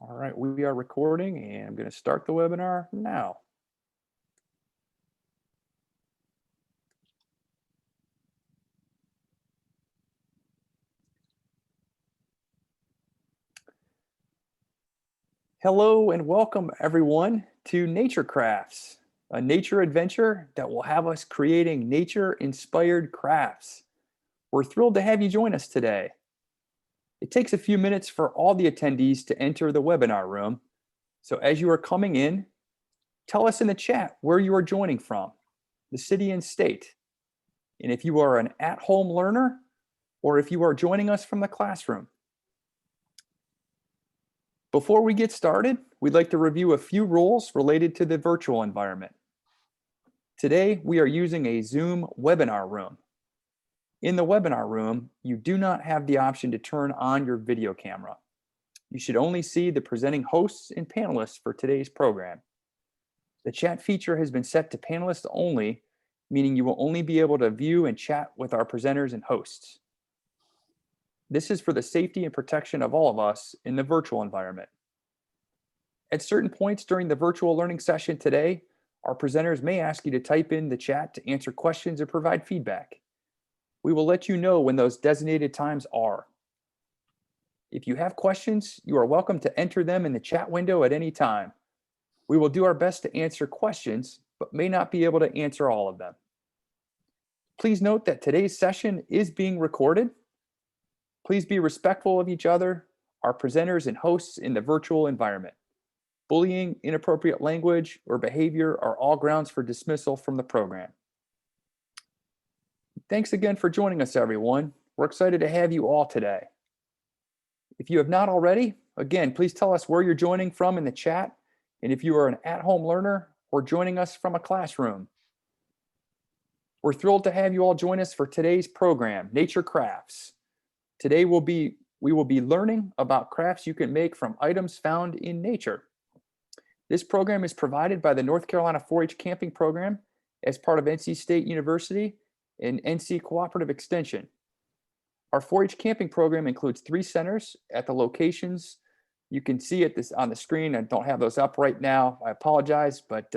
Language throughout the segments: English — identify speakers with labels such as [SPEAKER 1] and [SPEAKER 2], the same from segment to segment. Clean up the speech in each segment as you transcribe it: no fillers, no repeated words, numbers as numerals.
[SPEAKER 1] All right, we are recording and I'm going to start the webinar now. Hello and welcome everyone to Nature Crafts, a nature adventure that will have us creating nature-inspired crafts. We're thrilled to have you join us today. It takes a few minutes for all the attendees to enter the webinar room. So as you are coming in, tell us in the chat where you are joining from, the city and state. And if you are an at-home learner, or if you are joining us from the classroom. Before we get started, we'd like to review a few rules related to the virtual environment. Today, we are using a Zoom webinar room. In the webinar room, you do not have the option to turn on your video camera. You should only see the presenting hosts and panelists for today's program. The chat feature has been set to panelists only, meaning you will only be able to view and chat with our presenters and hosts. This is for the safety and protection of all of us in the virtual environment. At certain points during the virtual learning session today, our presenters may ask you to type in the chat to answer questions or provide feedback. We will let you know when those designated times are. If you have questions, you are welcome to enter them in the chat window at any time. We will do our best to answer questions, but may not be able to answer all of them. Please note that today's session is being recorded. Please be respectful of each other, our presenters and hosts in the virtual environment. Bullying, inappropriate language, or behavior are all grounds for dismissal from the program. Thanks again for joining us, everyone. We're excited to have you all today. If you have not already, again, please tell us where you're joining from in the chat, and if you are an at-home learner or joining us from a classroom. We're thrilled to have you all join us for today's program, Nature Crafts. Today we will be learning about crafts you can make from items found in nature. This program is provided by the North Carolina 4-H Camping Program as part of NC State University and NC Cooperative Extension. Our 4-H Camping Program includes 3 centers at the locations you can see on the screen. I don't have those up right now. I apologize, but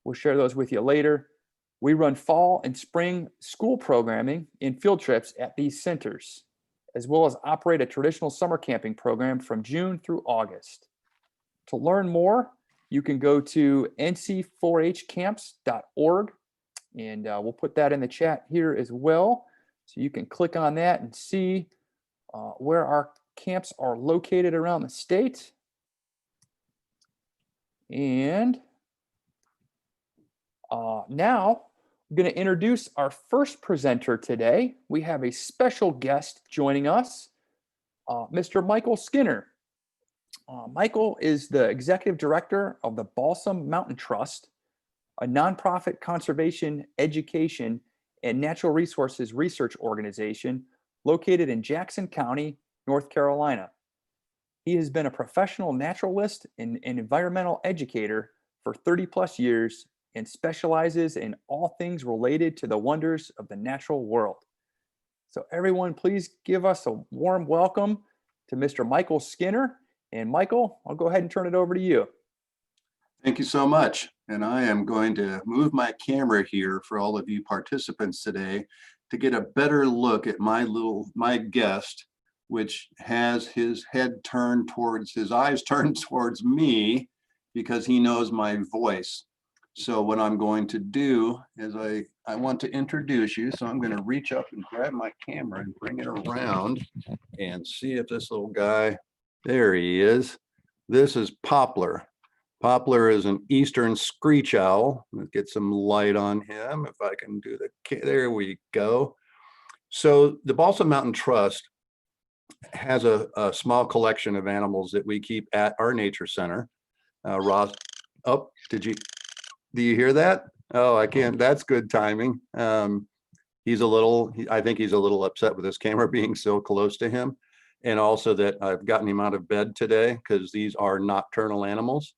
[SPEAKER 1] we'll share those with you later. We run fall and spring school programming and field trips at these centers, as well as operate a traditional summer camping program from June through August. To learn more, you can go to nc4hcamps.org, and we'll put that in the chat here as well. So you can click on that and see where our camps are located around the state. And now I'm going to introduce our first presenter today. We have a special guest joining us, Mr. Michael Skinner. Michael is the executive director of the Balsam Mountain Trust, a nonprofit conservation, education, and natural resources research organization located in Jackson County, North Carolina. He has been a professional naturalist and environmental educator for 30 plus years and specializes in all things related to the wonders of the natural world. So everyone, please give us a warm welcome to Mr. Michael Skinner. And Michael, I'll go ahead and turn it over to you.
[SPEAKER 2] Thank you so much. And I am going to move my camera here for all of you participants today to get a better look at my guest, which has his eyes turned towards me because he knows my voice. So what I'm going to do is I want to introduce you. So I'm going to reach up and grab my camera and bring it around and see if this little guy, there he is. This is Poplar. Poplar is an eastern screech owl. Let's get some light on him. If I can do there we go. So the Balsam Mountain Trust has a small collection of animals that we keep at our nature center. Ross, oh, do you hear that? Oh, I can't, that's good timing. I think he's a little upset with his camera being so close to him. And also that I've gotten him out of bed today because these are nocturnal animals.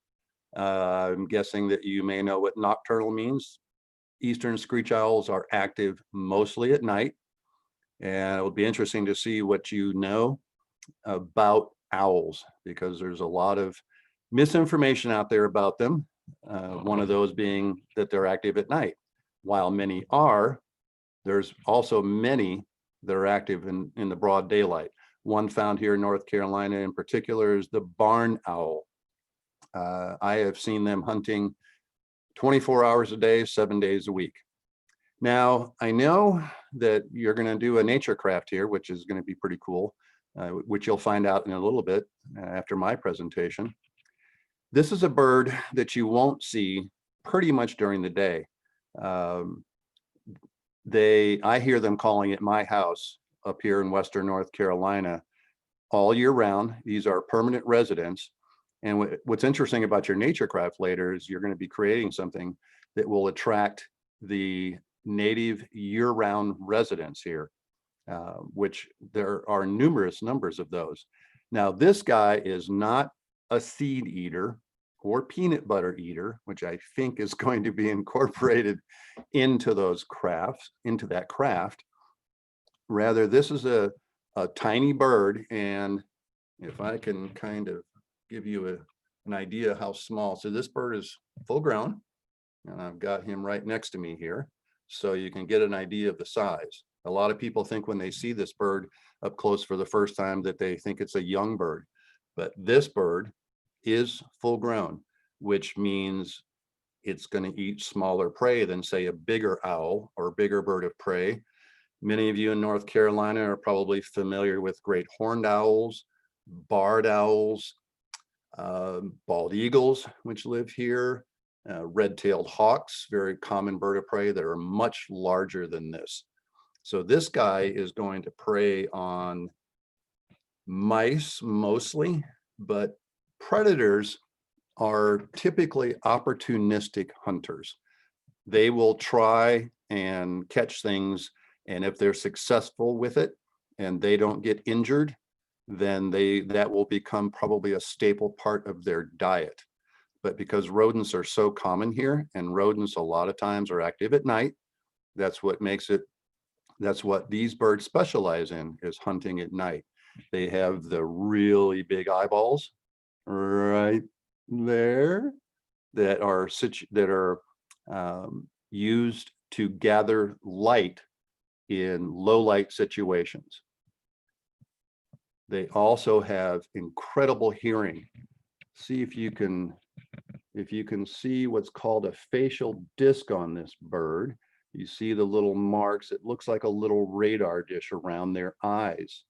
[SPEAKER 2] I'm guessing that you may know what nocturnal means. Eastern screech owls are active mostly at night. And it will be interesting to see what you know about owls, because there's a lot of misinformation out there about them. One of those being that they're active at night. While many are, there's also many that are active in the broad daylight. One found here in North Carolina in particular is the barn owl. I have seen them hunting 24 hours a day, 7 days a week. Now, I know that you're going to do a nature craft here, which is going to be pretty cool, which you'll find out in a little bit after my presentation. This is a bird that you won't see pretty much during the day. I hear them calling at my house up here in Western North Carolina all year round. These are permanent residents. And what's interesting about your nature craft later is you're going to be creating something that will attract the native year-round residents here, which there are numerous numbers of those. Now, this guy is not a seed eater or peanut butter eater, which I think is going to be incorporated into those crafts, into that craft. Rather, this is a tiny bird. And if I can kind of give you an idea how small. So this bird is full grown, and I've got him right next to me here, so you can get an idea of the size. A lot of people think when they see this bird up close for the first time that they think it's a young bird, but this bird is full grown, which means it's going to eat smaller prey than, say, a bigger owl or a bigger bird of prey. Many of you in North Carolina are probably familiar with great horned owls, barred owls, bald eagles, which live here, red-tailed hawks, very common bird of prey that are much larger than this. So this guy is going to prey on mice mostly, but predators are typically opportunistic hunters. They will try and catch things, and if they're successful with it and they don't get injured, then that will become probably a staple part of their diet. But because rodents are so common here, and rodents a lot of times are active at night, that's what these birds specialize in, is hunting at night. They have the really big eyeballs right there that are used to gather light in low light situations. They also have incredible hearing. See if you can see what's called a facial disc on this bird. You see the little marks. It looks like a little radar dish around their eyes.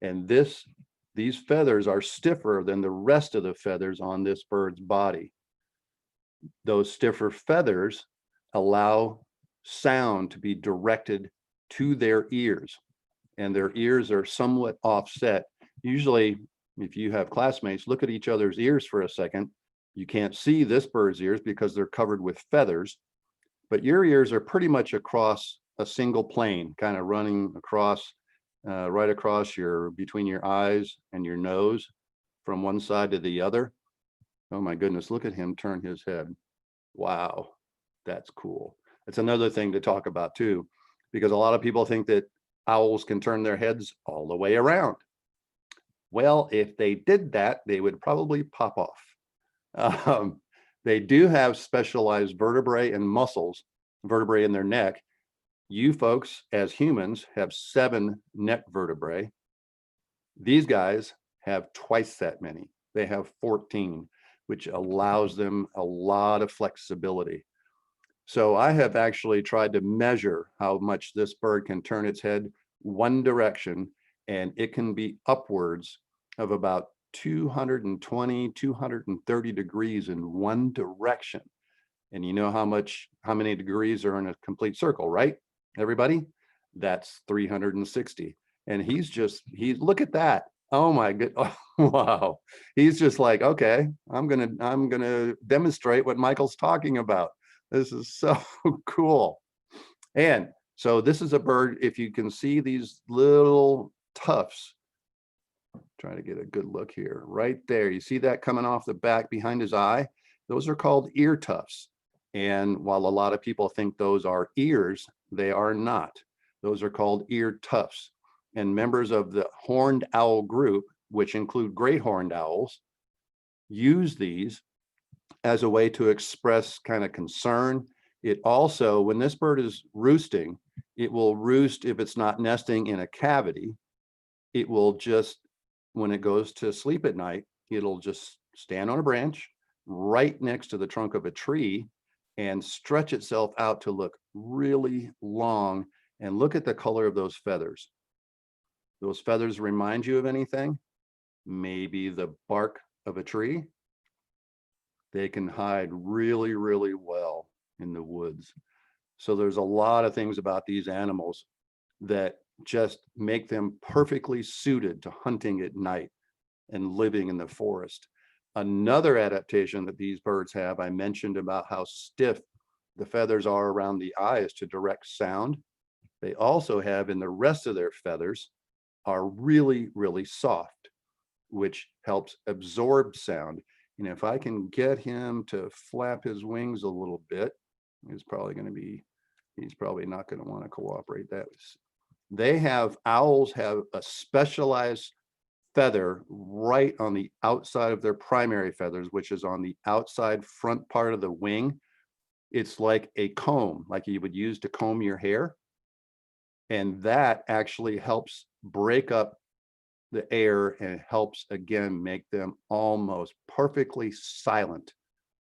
[SPEAKER 2] And these feathers are stiffer than the rest of the feathers on this bird's body. Those stiffer feathers allow sound to be directed to their ears, and their ears are somewhat offset. Usually, if you have classmates, look at each other's ears for a second. You can't see this bird's ears because they're covered with feathers, but your ears are pretty much across a single plane, kind of running across, right across between your eyes and your nose from one side to the other. Oh my goodness, look at him turn his head. Wow, that's cool. That's another thing to talk about too, because a lot of people think that owls can turn their heads all the way around. Well, if they did that, they would probably pop off. They do have specialized vertebrae and muscles, vertebrae in their neck. You folks, as humans, have 7 neck vertebrae. These guys have twice that many. They have 14, which allows them a lot of flexibility. So I have actually tried to measure how much this bird can turn its head one direction, and it can be upwards of about 220, 230 degrees in one direction. And you know how many degrees are in a complete circle, right? Everybody? That's 360. And look at that. Oh my good. Oh, wow. He's just like, okay, I'm gonna demonstrate what Michael's talking about. This is so cool. And so this is a bird, if you can see these little tufts, try to get a good look here, right there. You see that coming off the back behind his eye? Those are called ear tufts. And while a lot of people think those are ears, they are not. Those are called ear tufts. And members of the horned owl group, which include great horned owls, use these as a way to express kind of concern. It also, when this bird is roosting, it will roost if it's not nesting in a cavity. It will just, when it goes to sleep at night, it'll just stand on a branch right next to the trunk of a tree and stretch itself out to look really long. And look at the color of those feathers. Those feathers remind you of anything? Maybe the bark of a tree. They can hide really, really well in the woods. So there's a lot of things about these animals that just make them perfectly suited to hunting at night and living in the forest. Another adaptation that these birds have, I mentioned about how stiff the feathers are around the eyes to direct sound. They also have in the rest of their feathers are really, really soft, which helps absorb sound. And if I can get him to flap his wings a little bit, he's probably not going to want to cooperate. Owls have a specialized feather right on the outside of their primary feathers, which is on the outside front part of the wing. It's like a comb, like you would use to comb your hair. And that actually helps break up the air and helps again make them almost perfectly silent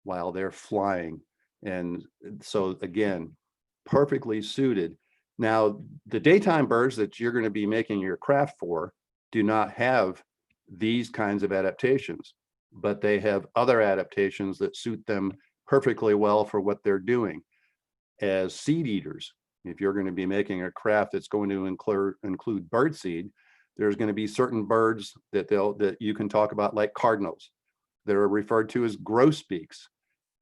[SPEAKER 2] while they're flying. And so again, perfectly suited. Now, the daytime birds that you're going to be making your craft for do not have these kinds of adaptations, but they have other adaptations that suit them perfectly well for what they're doing. As seed eaters, if you're going to be making a craft that's going to include bird seed, there's going to be certain birds that you can talk about, like cardinals. They're referred to as grosbeaks.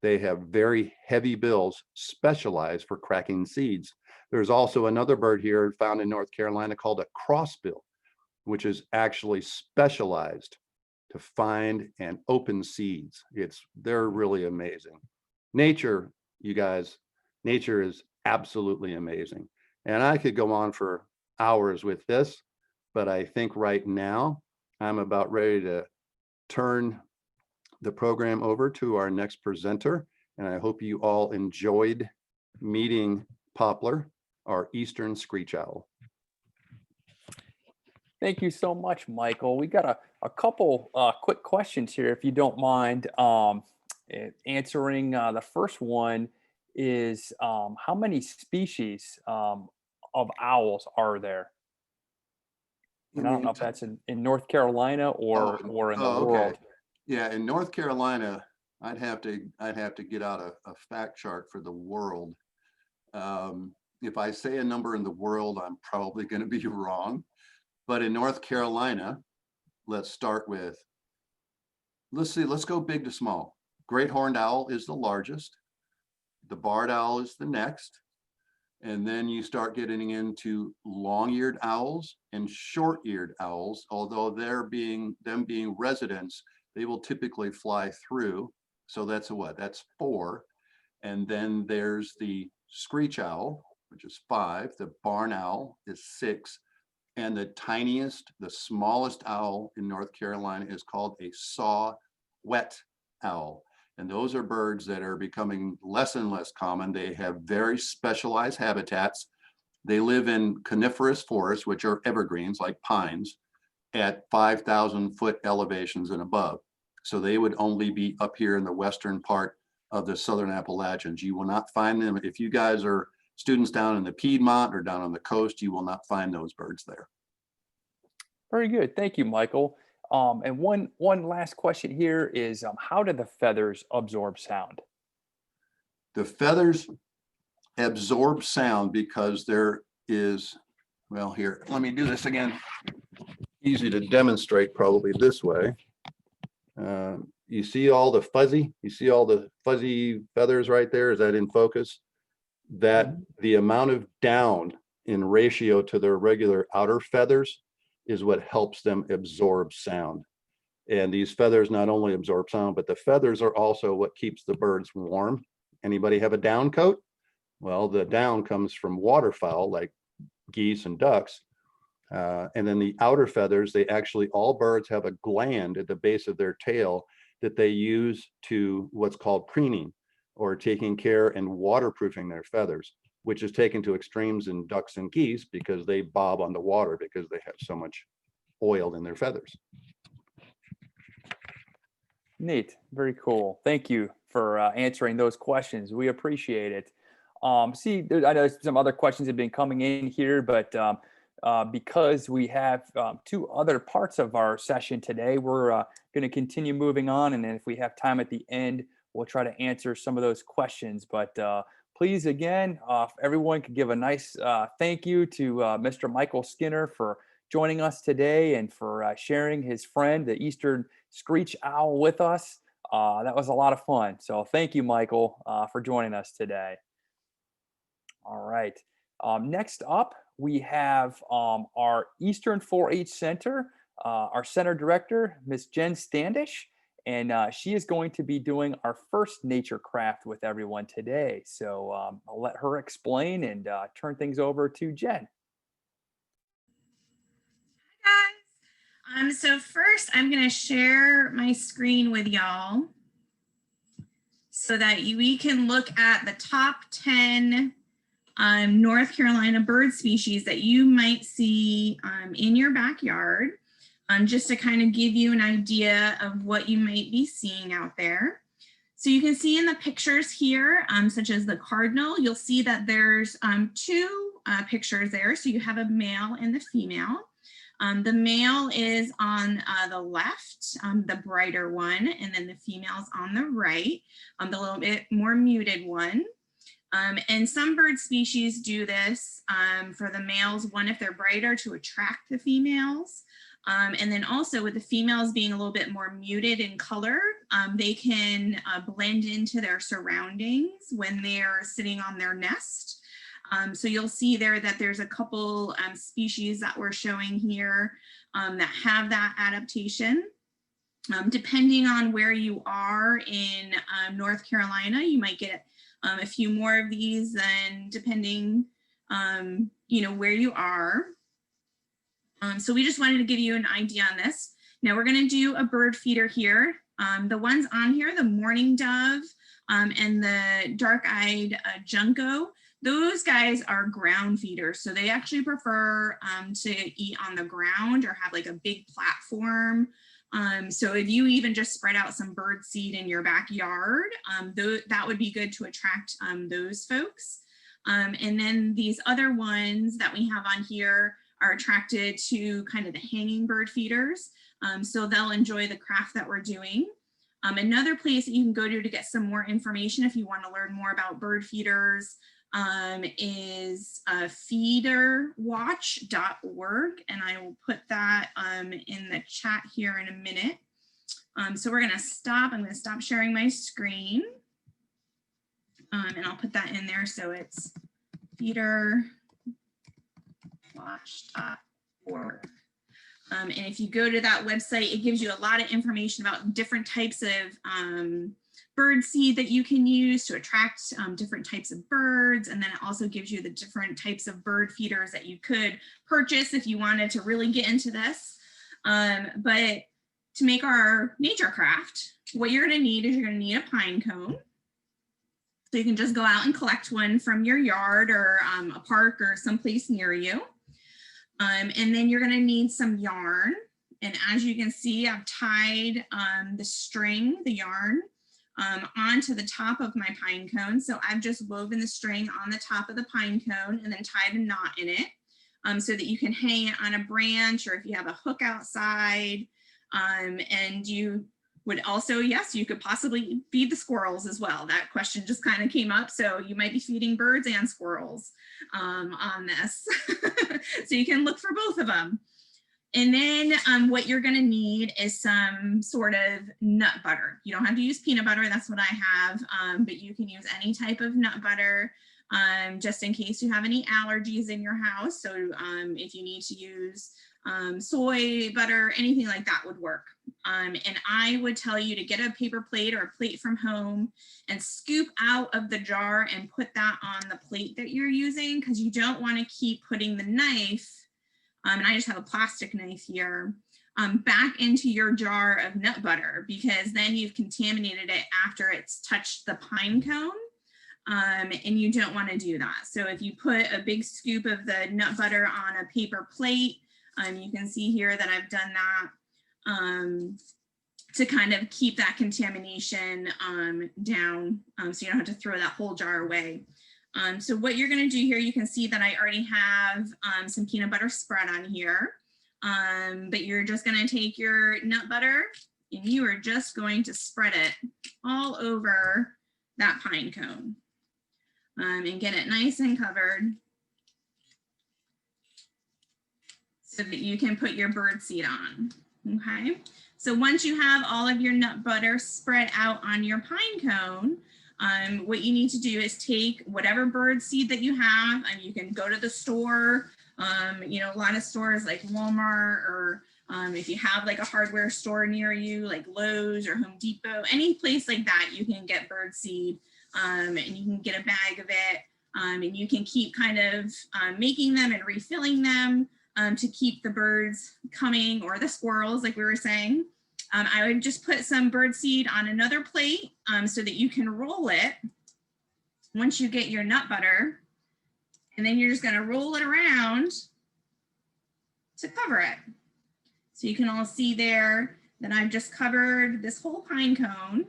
[SPEAKER 2] They have very heavy bills specialized for cracking seeds. There's also another bird here found in North Carolina called a crossbill, which is actually specialized to find and open seeds. They're really amazing. Nature, you guys, nature is absolutely amazing. And I could go on for hours with this, but I think right now I'm about ready to turn the program over to our next presenter. And I hope you all enjoyed meeting Poplar, our eastern screech owl.
[SPEAKER 1] Thank you so much, Michael. We got a couple quick questions here, if you don't mind answering. The first one is how many species of owls are there? And I don't know if that's in North Carolina or in the
[SPEAKER 2] okay.
[SPEAKER 1] world.
[SPEAKER 2] Yeah, in North Carolina, I'd have to get out a fact chart for the world. If I say a number in the world, I'm probably going to be wrong. But in North Carolina, let's go big to small. Great horned owl is the largest. The barred owl is the next. And then you start getting into long-eared owls and short-eared owls, although them being residents, they will typically fly through. So that's that's 4. And then there's the screech owl, which is 5. The barn owl is 6. And the smallest owl in North Carolina is called a saw-whet owl. And those are birds that are becoming less and less common. They have very specialized habitats. They live in coniferous forests, which are evergreens like pines, at 5,000-foot elevations and above. So they would only be up here in the western part of the Southern Appalachians. You will not find them. If you guys are students down in the Piedmont or down on the coast, you will not find those birds there.
[SPEAKER 1] Very good. Thank you, Michael. And one last question here is how do the feathers absorb sound?
[SPEAKER 2] The feathers absorb sound because there is, well, here, let me do this again. Easy to demonstrate probably this way. You see all the fuzzy feathers right there? Is that in focus? That the amount of down in ratio to their regular outer feathers is what helps them absorb sound. And these feathers not only absorb sound, but the feathers are also what keeps the birds warm. Anybody have a down coat? Well, the down comes from waterfowl like geese and ducks. And then the outer feathers, they actually, all birds have a gland at the base of their tail that they use to what's called preening, or taking care and waterproofing their feathers, which is taken to extremes in ducks and geese because they bob on the water because they have so much oil in their feathers.
[SPEAKER 1] Neat. Very cool. Thank you for answering those questions. We appreciate it. I know some other questions have been coming in here, but because we have two other parts of our session today, we're going to continue moving on. And then if we have time at the end, we'll try to answer some of those questions. But please, again, if everyone could give a nice thank you to Mr. Michael Skinner for joining us today and for sharing his friend, the Eastern Screech Owl, with us. That was a lot of fun. So thank you, Michael, for joining us today. All right. Next up, we have our Eastern 4-H Center, our center director, Miss Jen Standish, and she is going to be doing our first nature craft with everyone today. So I'll let her explain and turn things over to Jen.
[SPEAKER 3] Hi guys. So first I'm going to share my screen with y'all so that we can look at the top 10 North Carolina bird species that you might see in your backyard, just to kind of give you an idea of what you might be seeing out there. So you can see in the pictures here, such as the cardinal, you'll see that there's two pictures there. So you have a male and the female. The male is on the left, the brighter one, and then the female's on the right, the little bit more muted one. And some bird species do this for the males, one, if they're brighter, to attract the females. And then also with the females being a little bit more muted in color, they can blend into their surroundings when they're sitting on their nest. So you'll see there that there's a couple species that we're showing here that have that adaptation. Depending on where you are in North Carolina, you might get a few more of these, and depending, where you are. So we just wanted to give you an idea on this. Now we're going to do a bird feeder here. The ones on here, the mourning dove and the dark-eyed junco, those guys are ground feeders. So they actually prefer to eat on the ground or have like a big platform. So if you even just spread out some bird seed in your backyard, that would be good to attract those folks. And then these other ones that we have on here are attracted to kind of the hanging bird feeders. So they'll enjoy the craft that we're doing. Another place that you can go to get some more information if you want to learn more about bird feeders is feederwatch.org, and I will put that in the chat here in a minute. So we're going to stop. I'm going to stop sharing my screen, and I'll put that in there. So it's feederwatch.org. And if you go to that website, it gives you a lot of information about different types of bird seed that you can use to attract different types of birds. And then it also gives you the different types of bird feeders that you could purchase if you wanted to really get into this. But to make our nature craft, what you're going to need is you're going to need a pine cone. So you can just go out and collect one from your yard or a park or someplace near you. And then you're going to need some yarn. And as you can see, I've tied the yarn onto the top of my pine cone. So I've just woven the string on the top of the pine cone and then tied a knot in it so that you can hang it on a branch, or if you have a hook outside. And you would also, yes, you could possibly feed the squirrels as well. That question just kind of came up. So you might be feeding birds and squirrels on this. So you can look for both of them. And then what you're going to need is some sort of nut butter. You don't have to use peanut butter. That's what I have. But you can use any type of nut butter just in case you have any allergies in your house. So if you need to use soy butter, anything like that would work. And I would tell you to get a paper plate or a plate from home and scoop out of the jar and put that on the plate that you're using, because you don't want to keep putting the knife and I just have a plastic knife here, back into your jar of nut butter, because then you've contaminated it after it's touched the pine cone. And you don't want to do that. So if you put a big scoop of the nut butter on a paper plate, you can see here that I've done that to kind of keep that contamination down, so you don't have to throw that whole jar away. So what you're going to do here, you can see that I already have some peanut butter spread on here, but you're just going to take your nut butter and you are just going to spread it all over that pine cone. And get it nice and covered so that you can put your bird seed on. Okay, so once you have all of your nut butter spread out on your pine cone, what you need to do is take whatever bird seed that you have, and you can go to the store, you know, a lot of stores like Walmart, or if you have like a hardware store near you, like Lowe's or Home Depot, any place like that, you can get bird seed. And you can get a bag of it, and you can keep kind of making them and refilling them to keep the birds coming, or the squirrels, like we were saying. I would just put some bird seed on another plate so that you can roll it once you get your nut butter, and then you're just going to roll it around to cover it. So you can all see there that I've just covered this whole pine cone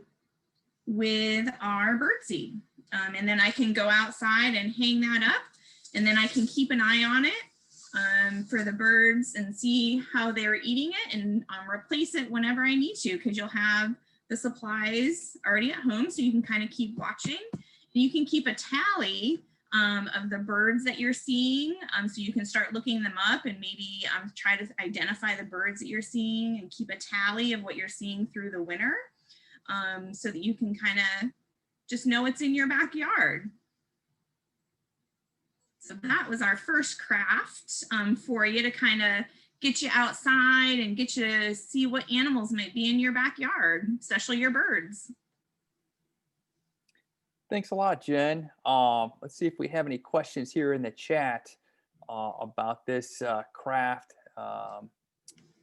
[SPEAKER 3] with our bird seed. And then I can go outside and hang that up, and then I can keep an eye on it for the birds and see how they're eating it, and replace it whenever I need to, because you'll have the supplies already at home, so you can kind of keep watching. And you can keep a tally of the birds that you're seeing, so you can start looking them up and maybe try to identify the birds that you're seeing and keep a tally of what you're seeing through the winter. So that you can kind of just know it's in your backyard. So that was our first craft for you to kind of get you outside and get you to see what animals might be in your backyard, especially your birds.
[SPEAKER 1] Thanks a lot, Jen. Let's see if we have any questions here in the chat about this craft.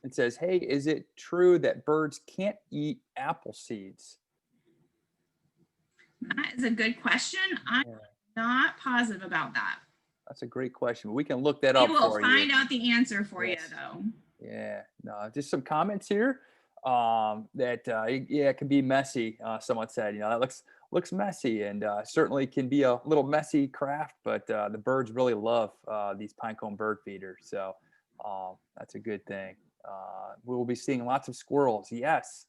[SPEAKER 1] It says, hey, is it true that birds can't eat apple seeds?
[SPEAKER 3] That is a good question. I'm not positive about that.
[SPEAKER 1] That's a great question. We can look that up
[SPEAKER 3] We will
[SPEAKER 1] for you.
[SPEAKER 3] find out the answer for
[SPEAKER 1] Yes.
[SPEAKER 3] you, though.
[SPEAKER 1] Yeah, no, just some comments here that yeah, it can be messy. Someone said, you know, that looks messy, and certainly can be a little messy craft, but the birds really love these pinecone bird feeders, so that's a good thing. We will be seeing lots of squirrels. Yes.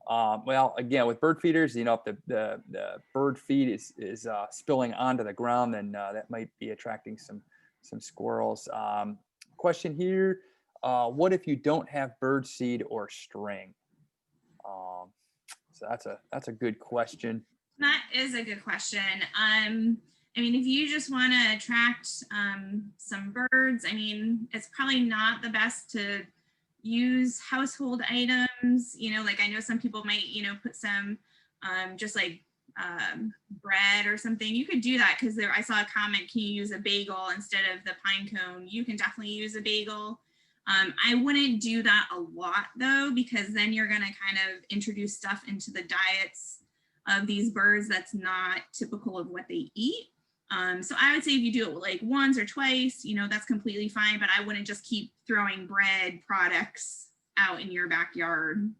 [SPEAKER 1] Well, again, with bird feeders, you know, if the bird feed is spilling onto the ground, then that might be attracting some squirrels. Question here: what if you don't have bird seed or string? So that's a good question.
[SPEAKER 3] That is a good question. I mean, if you just want to attract some birds, I mean, it's probably not the best to use household items. You know, like I know some people might, you know, put some just like bread or something. You could do that, because I saw a comment, can you use a bagel instead of the pine cone? You can definitely use a bagel. I wouldn't do that a lot though, because then you're going to kind of introduce stuff into the diets of these birds that's not typical of what they eat. So I would say if you do it like once or twice, you know, that's completely fine, but I wouldn't just keep throwing bread products out in your backyard.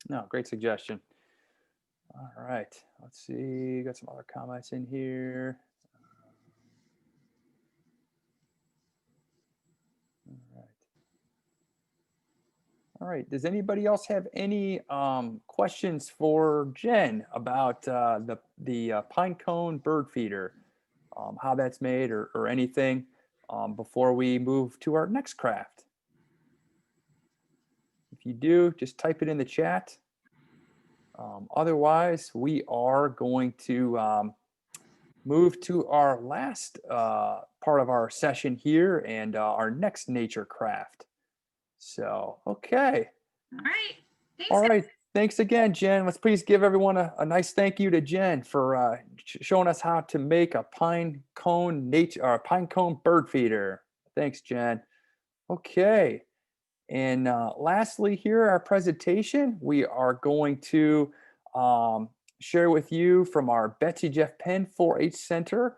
[SPEAKER 1] No, great suggestion. All right, let's see, got some other comments in here. All right, does anybody else have any questions for Jen about the pine cone bird feeder, how that's made, or anything before we move to our next craft? If you do, just type it in the chat. Otherwise, we are going to move to our last part of our session here, and our next nature craft. So, okay.
[SPEAKER 3] All right. Thanks.
[SPEAKER 1] All right. Thanks again, Jen. Let's please give everyone a nice thank you to Jen for showing us how to make a pine cone bird feeder. Thanks, Jen. Okay. And lastly, here our presentation, we are going to share with you from our Betsy Jeff Penn 4-H Center,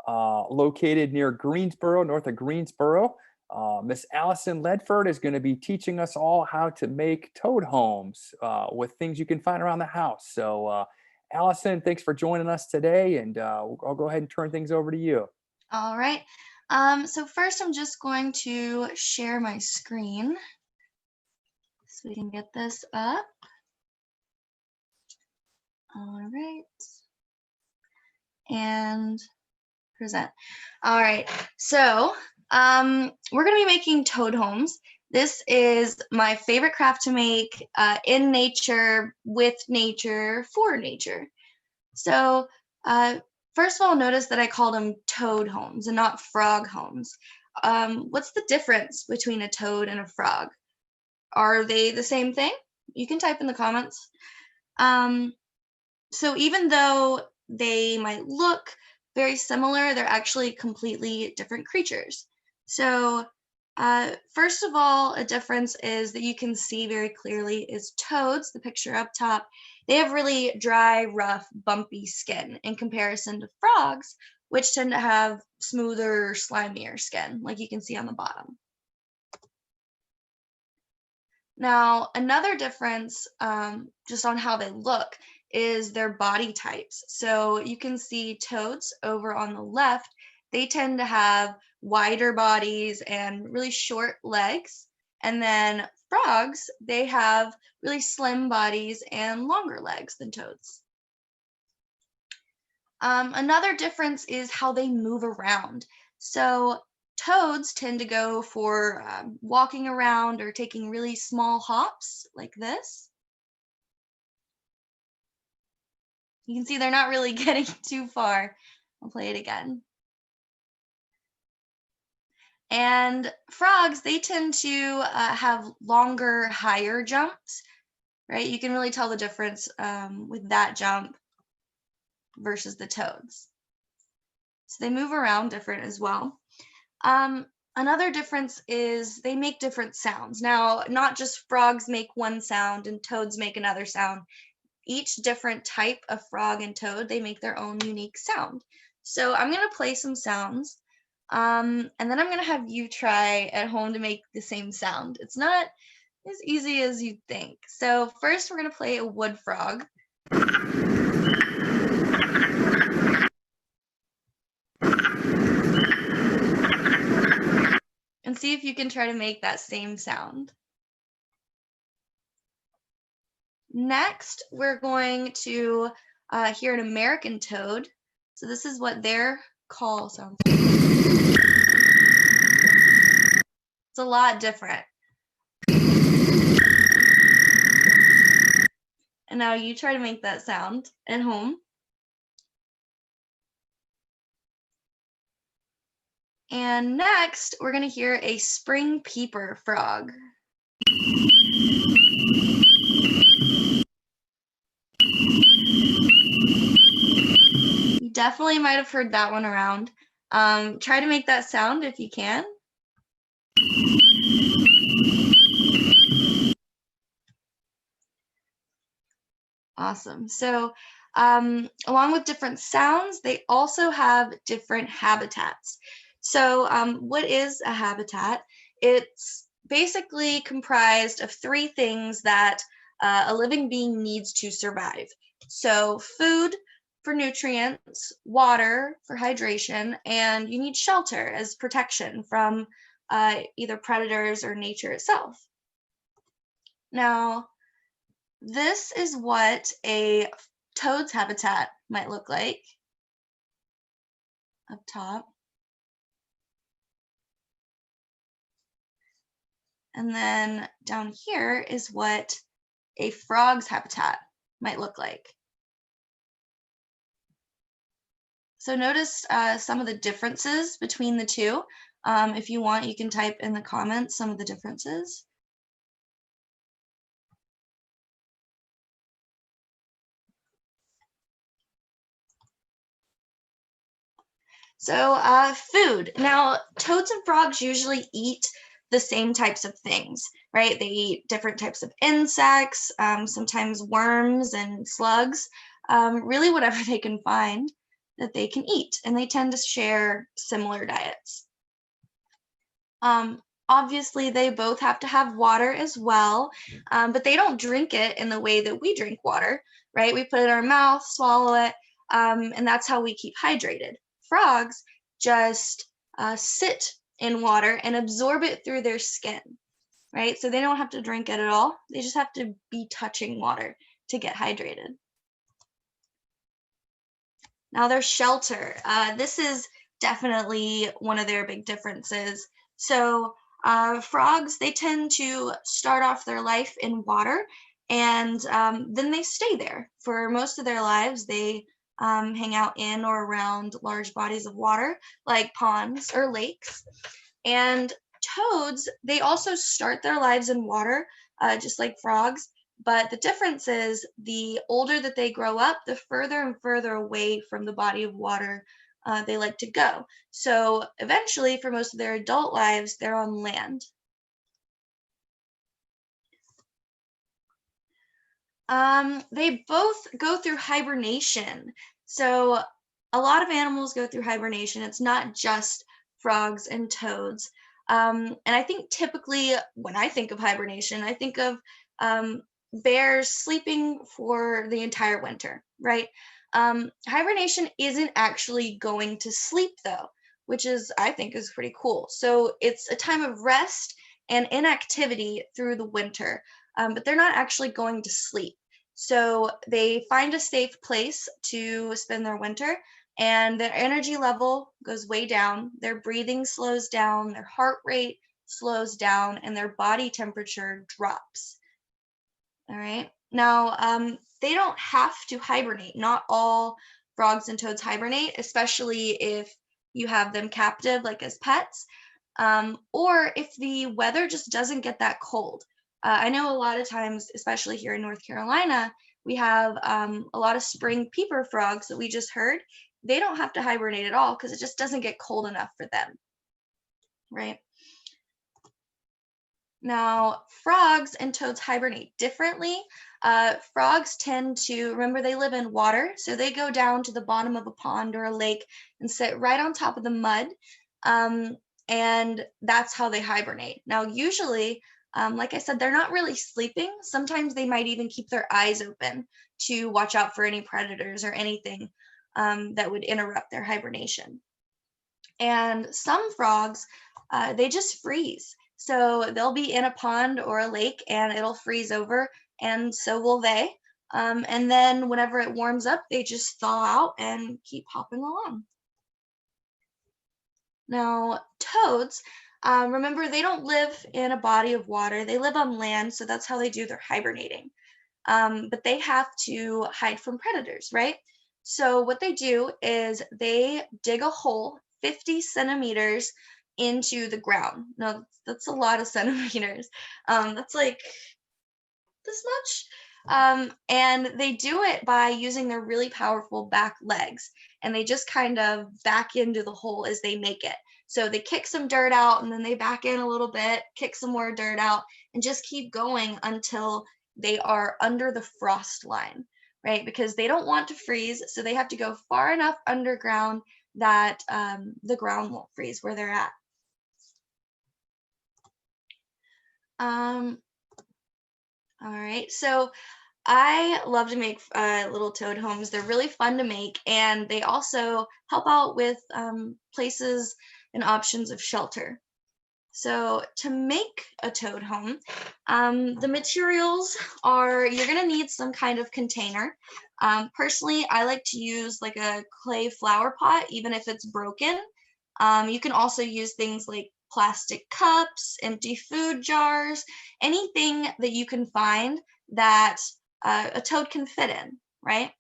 [SPEAKER 1] located near Greensboro, north of Greensboro. Miss Allison Ledford is going to be teaching us all how to make toad homes with things you can find around the house. So, Allison, thanks for joining us today, and I'll go ahead and turn things over to you.
[SPEAKER 4] All right. So first I'm just going to share my screen so we can get this up. All right. And present. All right. So we're going to be making toad homes. This is my favorite craft to make in nature, with nature, for nature. So first of all, notice that I called them toad homes and not frog homes. What's the difference between a toad and a frog? Are they the same thing? You can type in the comments. So even though they might look very similar, they're actually completely different creatures. So first of all, a difference is that you can see very clearly is toads, the picture up top, they have really dry, rough, bumpy skin in comparison to frogs, which tend to have smoother, slimier skin, like you can see on the bottom. Now, another difference just on how they look is their body types. So you can see toads over on the left, they tend to have wider bodies and really short legs. And then frogs, they have really slim bodies and longer legs than toads. Another difference is how they move around. So toads tend to go for walking around or taking really small hops like this. You can see they're not really getting too far. I'll play it again. And frogs, they tend to have longer, higher jumps, right? You can really tell the difference with that jump versus the toads. So they move around different as well. Another difference is they make different sounds. Now, not just frogs make one sound and toads make another sound. Each different type of frog and toad, they make their own unique sound. So I'm going to play some sounds, and then I'm going to have you try at home to make the same sound. It's not as easy as you think. So first we're going to play a wood frog. And see if you can try to make that same sound. Next, we're going to hear an American toad. So this is what their call sounds like. It's a lot different. And now you try to make that sound at home. And next, we're going to hear a spring peeper frog. You definitely might have heard that one around. Try to make that sound if you can. Awesome. So along with different sounds, they also have different habitats. So what is a habitat? It's basically comprised of three things that a living being needs to survive. So food for nutrients, water for hydration, and you need shelter as protection from either predators or nature itself. Now, this is what a toad's habitat might look like up top. And then down here is what a frog's habitat might look like. So notice some of the differences between the two. If you want, you can type in the comments some of the differences. So food. Now, toads and frogs usually eat the same types of things, right? They eat different types of insects, sometimes worms and slugs, really whatever they can find that they can eat, and they tend to share similar diets. Obviously, they both have to have water as well, but they don't drink it in the way that we drink water, right? We put it in our mouth, swallow it, and that's how we keep hydrated. Frogs just sit in water and absorb it through their skin, right? So they don't have to drink it at all. They just have to be touching water to get hydrated. Now their shelter. This is definitely one of their big differences. So frogs, they tend to start off their life in water, and then they stay there for most of their lives. They hang out in or around large bodies of water like ponds or lakes. And toads, they also start their lives in water, just like frogs. But the difference is the older that they grow up, the further and further away from the body of water they like to go. So eventually, for most of their adult lives, they're on land. They both go through hibernation. So a lot of animals go through hibernation. It's not just frogs and toads. And I think typically when I think of hibernation, I think of bears sleeping for the entire winter, right? Hibernation isn't actually going to sleep though, which is, I think, is pretty cool. So it's a time of rest and inactivity through the winter, but they're not actually going to sleep. So they find a safe place to spend their winter, and their energy level goes way down. Their breathing slows down, their heart rate slows down, and their body temperature drops. All right. Now, they don't have to hibernate. Not all frogs and toads hibernate, especially if you have them captive, like as pets, or if the weather just doesn't get that cold. I know a lot of times, especially here in North Carolina, we have a lot of spring peeper frogs that we just heard. They don't have to hibernate at all because it just doesn't get cold enough for them, right? Now, frogs and toads hibernate differently. Frogs tend to, remember, they live in water, so they go down to the bottom of a pond or a lake and sit right on top of the mud, and that's how they hibernate. Now, usually, like I said, they're not really sleeping. Sometimes they might even keep their eyes open to watch out for any predators or anything that would interrupt their hibernation. And some frogs, they just freeze. So they'll be in a pond or a lake and it'll freeze over, and so will they. And then whenever it warms up, they just thaw out and keep hopping along. Now, toads, remember, they don't live in a body of water. They live on land, so that's how they do their hibernating. But they have to hide from predators, right? So what they do is they dig a hole 50 centimeters into the ground. Now, that's a lot of centimeters. That's like this much. And they do it by using their really powerful back legs. And they just kind of back into the hole as they make it. So they kick some dirt out and then they back in a little bit, kick some more dirt out, and just keep going until they are under the frost line, right? Because they don't want to freeze, so they have to go far enough underground that the ground won't freeze where they're at. All right, so I love to make little toad homes. They're really fun to make, and they also help out with places and options of shelter. So to make a toad home, the materials are, you're gonna need some kind of container. Personally, I like to use like a clay flower pot, even if it's broken. You can also use things like plastic cups, empty food jars, anything that you can find that a toad can fit in, right?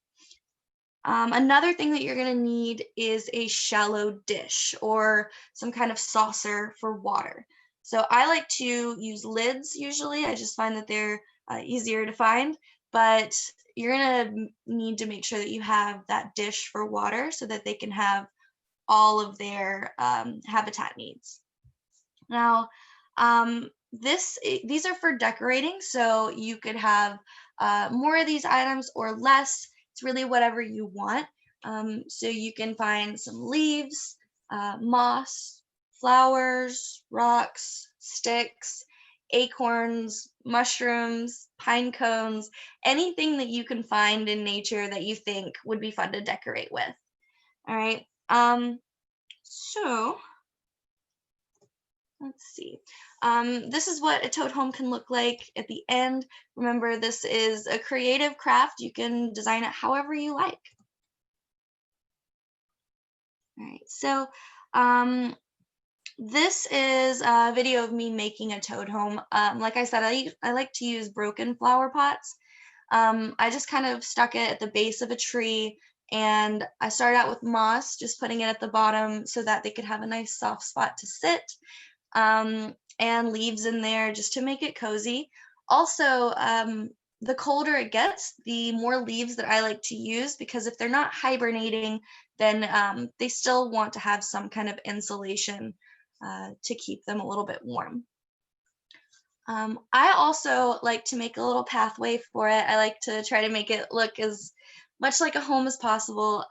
[SPEAKER 4] Another thing that you're going to need is a shallow dish or some kind of saucer for water. So I like to use lids usually. I just find that they're easier to find, but you're going to need to make sure that you have that dish for water so that they can have all of their habitat needs. Now, These are for decorating, so you could have more of these items or less. It's really whatever you want. So you can find some leaves, moss, flowers, rocks, sticks, acorns, mushrooms, pine cones, anything that you can find in nature that you think would be fun to decorate with. All right. So let's see. This is what a toad home can look like at the end. Remember, this is a creative craft. You can design it however you like. All right, so this is a video of me making a toad home. Like I said, I like to use broken flower pots. I just kind of stuck it at the base of a tree, and I started out with moss, just putting it at the bottom so that they could have a nice soft spot to sit, and leaves in there just to make it cozy. Also, the colder it gets, the more leaves that I like to use, because if they're not hibernating, then they still want to have some kind of insulation to keep them a little bit warm. I also like to make a little pathway for it. I like to try to make it look as much like a home as possible.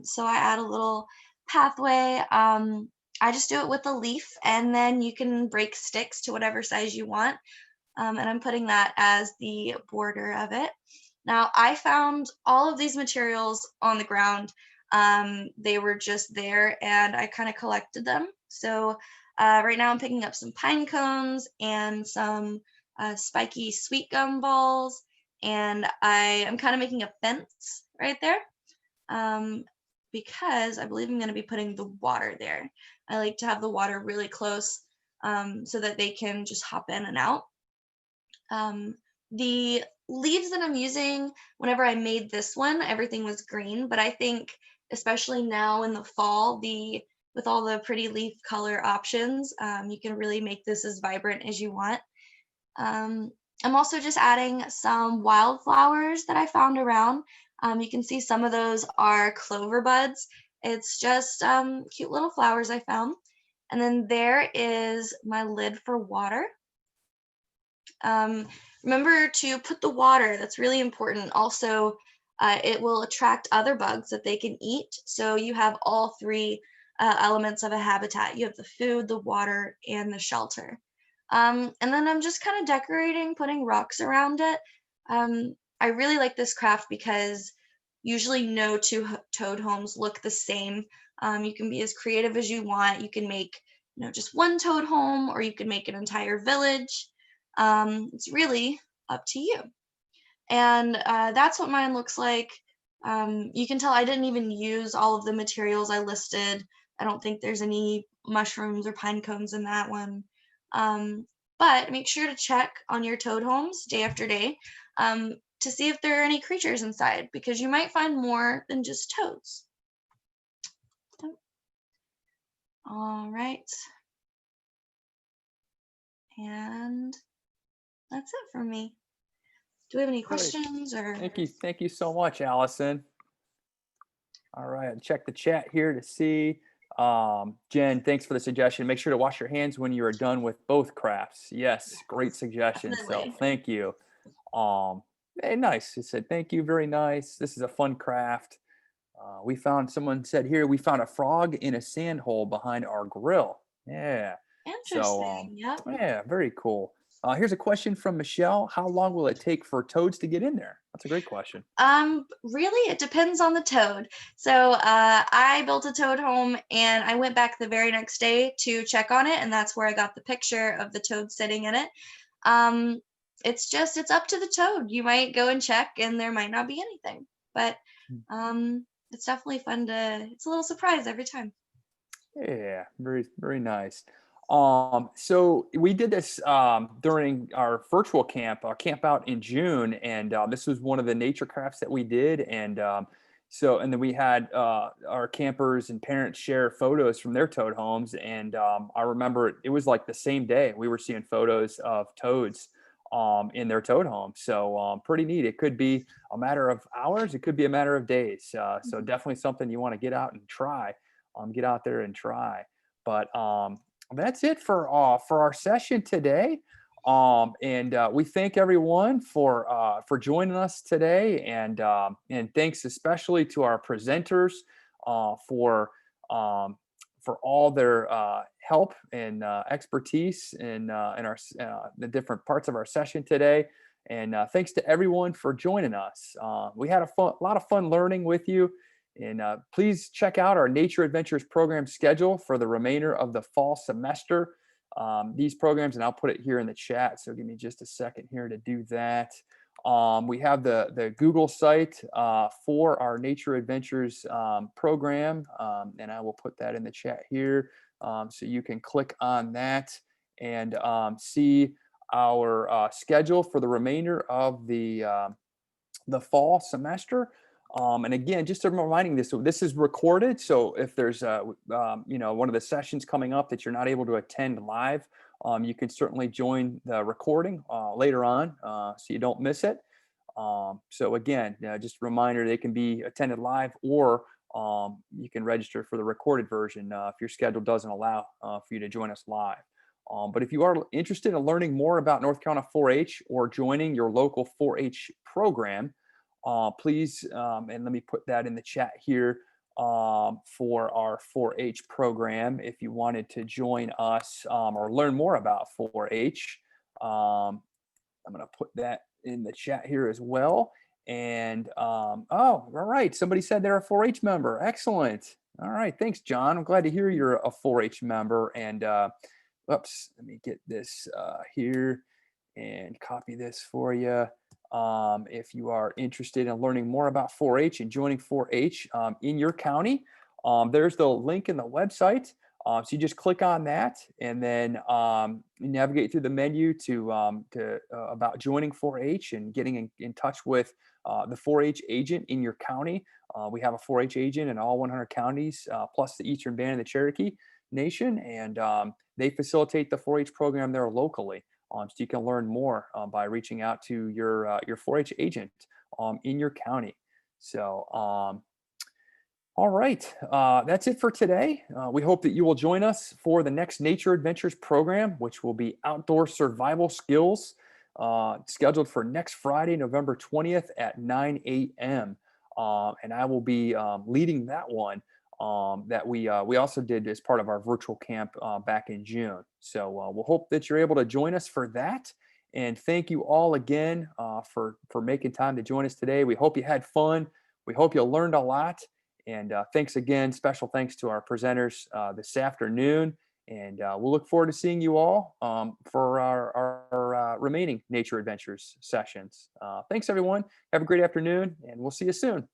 [SPEAKER 4] So I add a little pathway. I just do it with a leaf, and then you can break sticks to whatever size you want. And I'm putting that as the border of it. Now, I found all of these materials on the ground. They were just there, and I kind of collected them. So right now I'm picking up some pine cones and some spiky sweet gum balls, and I am kind of making a fence right there, because I believe I'm going to be putting the water there. I like to have the water really close, so that they can just hop in and out. The leaves that I'm using, whenever I made this one, everything was green, but I think especially now in the fall, with all the pretty leaf color options, you can really make this as vibrant as you want. I'm also just adding some wildflowers that I found around. You can see some of those are clover buds. It's just cute little flowers I found. And then there is my lid for water. Remember to put the water, that's really important. Also, it will attract other bugs that they can eat. So you have all three elements of a habitat. You have the food, the water, and the shelter. And then I'm just kind of decorating, putting rocks around it. I really like this craft because usually no two toad homes look the same. You can be as creative as you want. You can make, just one toad home, or you can make an entire village. It's really up to you. And that's what mine looks like. You can tell I didn't even use all of the materials I listed. I don't think there's any mushrooms or pine cones in that one. But make sure to check on your toad homes day after day, to see if there are any creatures inside, because you might find more than just toads. All right. And that's it for me. Do we have any
[SPEAKER 1] Great.
[SPEAKER 4] questions or?
[SPEAKER 1] Thank you so much, Allison. All right, I'll check the chat here to see. Jen, thanks for the suggestion. Make sure to wash your hands when you are done with both crafts. Yes, great suggestion.
[SPEAKER 4] Definitely.
[SPEAKER 1] So thank you. Hey, nice. It said, thank you, very nice. This is a fun craft. Someone said here, we found a frog in a sand hole behind our grill. Yeah.
[SPEAKER 4] Interesting. Yep.
[SPEAKER 1] Yeah, very cool. Here's a question from Michelle. How long will it take for toads to get in there? That's a great question.
[SPEAKER 4] Really, it depends on the toad. So I built a toad home, and I went back the very next day to check on it, and that's where I got the picture of the toad sitting in it. It's up to the toad. You might go and check, and there might not be anything, but it's definitely fun it's a little surprise every time.
[SPEAKER 1] Yeah, very, very nice. So we did this during our virtual camp out in June, and this was one of the nature crafts that we did. And then we had our campers and parents share photos from their toad homes. And I remember it was like the same day we were seeing photos of toads in their toad home. So pretty neat. It could be a matter of hours. It could be a matter of days. So definitely something you want to get out and try. Get out there and try. But That's it for our session today. And we thank everyone for joining us today, and thanks especially to our presenters uh, for for all their help and expertise in our the different parts of our session today. And thanks to everyone for joining us. We had a lot of fun learning with you. And please check out our Nature Adventures program schedule for the remainder of the fall semester. These programs, and I'll put it here in the chat. So give me just a second here to do that. We have the Google site for our Nature Adventures program, and I will put that in the chat here. So you can click on that and see our schedule for the remainder of the fall semester. And again, just a reminding this, so this is recorded. So if there's one of the sessions coming up that you're not able to attend live, you can certainly join the recording later on so you don't miss it. So again, just a reminder, they can be attended live, or you can register for the recorded version if your schedule doesn't allow for you to join us live. But if you are interested in learning more about North Carolina 4-H or joining your local 4-H program, please, and let me put that in the chat here for our 4-H program. If you wanted to join us or learn more about 4-H, I'm going to put that in the chat here as well. And oh, all right, somebody said they're a 4-H member. Excellent. All right, thanks, John. I'm glad to hear you're a 4-H member. And oops, let me get this here and copy this for you. If you are interested in learning more about 4-H and joining 4-H in your county, there's the link in the website. So you just click on that, and then you navigate through the menu to about joining 4-H and getting in touch with the 4-H agent in your county. We have a 4-H agent in all 100 counties, plus the Eastern Band of the Cherokee Nation, and they facilitate the 4-H program there locally. So you can learn more by reaching out to your 4-H agent in your county. So, all right, that's it for today. We hope that you will join us for the next Nature Adventures program, which will be outdoor survival skills, scheduled for next Friday, November 20th at 9 a.m. And I will be leading that one. That we also did as part of our virtual camp back in June. So we'll hope that you're able to join us for that. And thank you all again for making time to join us today. We hope you had fun. We hope you learned a lot. And thanks again. Special thanks to our presenters this afternoon. And we'll look forward to seeing you all for our remaining Nature Adventures sessions. Thanks, everyone. Have a great afternoon, and we'll see you soon.